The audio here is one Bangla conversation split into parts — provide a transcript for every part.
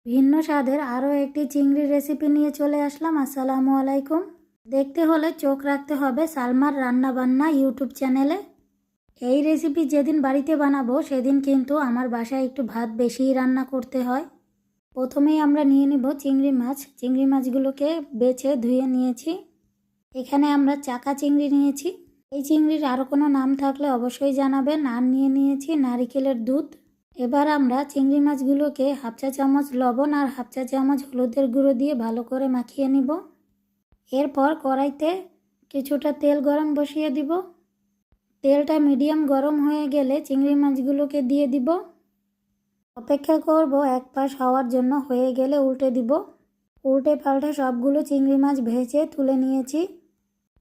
ভিন্ন স্বাদের আরও একটি চিংড়ি রেসিপি নিয়ে চলে আসলাম। আসসালামু আলাইকুম। দেখতে হলে চোখ রাখতে হবে সালমার রান্নাবান্না ইউটিউব চ্যানেলে। এই রেসিপি যেদিন বাড়িতে বানাবো সেদিন কিন্তু আমার বাসায় একটু ভাত বেশিই রান্না করতে হয়। প্রথমেই আমরা নিয়ে নিব চিংড়ি মাছ। চিংড়ি মাছগুলোকে বেছে ধুয়ে নিয়েছি। এখানে আমরা চাকা চিংড়ি নিয়েছি। এই চিংড়ির আরও কোনো নাম থাকলে অবশ্যই জানাবেন। আর নিয়ে নিয়েছি নারিকেলের দুধ। এবার আমরা চিংড়ি মাছগুলোকে হাফ চা চামচ লবণ আর হাফ চা চামচ হলুদের গুঁড়ো দিয়ে ভালো করে মাখিয়ে নিব। এরপর কড়াইতে কিছুটা তেল গরম বসিয়ে দিব। তেলটা মিডিয়াম গরম হয়ে গেলে চিংড়ি মাছগুলোকে দিয়ে দিব। অপেক্ষা করব এক পাশ হওয়ার জন্য, হয়ে গেলে উল্টে দিব। উল্টে পাল্টে সবগুলো চিংড়ি মাছ ভেজে তুলে নিয়েছি।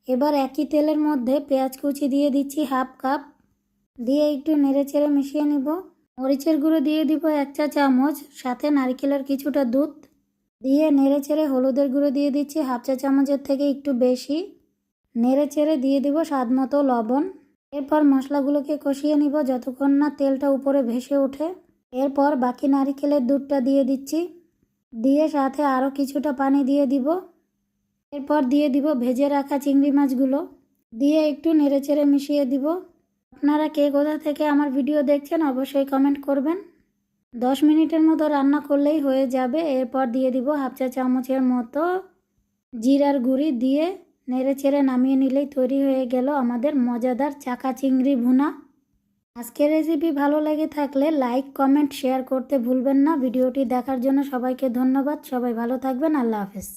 এবার একই তেলের মধ্যে পেঁয়াজ কুচি দিয়ে দিচ্ছি হাফ কাপ, দিয়ে একটু নেড়েচেড়ে মিশিয়ে নিব। মরিচের গুঁড়ো দিয়ে দিব এক চা চামচ, সাথে নারকেলের কিছুটা দুধ দিয়ে নেড়েচেড়ে হলুদের গুঁড়ো দিয়ে দিচ্ছি হাফ চা চামচের থেকে একটু বেশি। নেড়েচেড়ে দিয়ে দিব স্বাদ মতো লবণ। এরপর মশলাগুলোকে কষিয়ে নিব যতক্ষণ না তেলটা উপরে ভেসে ওঠে। এরপর বাকি নারকেলের দুধটা দিয়ে দিচ্ছি, দিয়ে সাথে আরও কিছুটা পানি দিয়ে দিব। এরপর দিয়ে দিব ভেজে রাখা চিংড়ি মাছগুলো, দিয়ে একটু নেড়েচেড়ে মিশিয়ে দিব। আপনারা কে কোথা থেকে আমার ভিডিও দেখছেন অবশ্যই কমেন্ট করবেন। 10 মিনিটের মতো রান্না করলেই হয়ে যাবে। এরপর দিয়ে দিব হাফ চা চামচের মতো জিরার গুঁড়ি, দিয়ে নেড়েচেড়ে নামিয়ে নিলেই তৈরি হয়ে গেল আমাদের মজাদার চাকা চিংড়ি ভুনা। আজকের রেসিপি ভালো লেগে থাকলে লাইক, কমেন্ট, শেয়ার করতে ভুলবেন না। ভিডিওটি দেখার জন্য সবাইকে ধন্যবাদ। সবাই ভালো থাকবেন। আল্লাহ হাফেজ।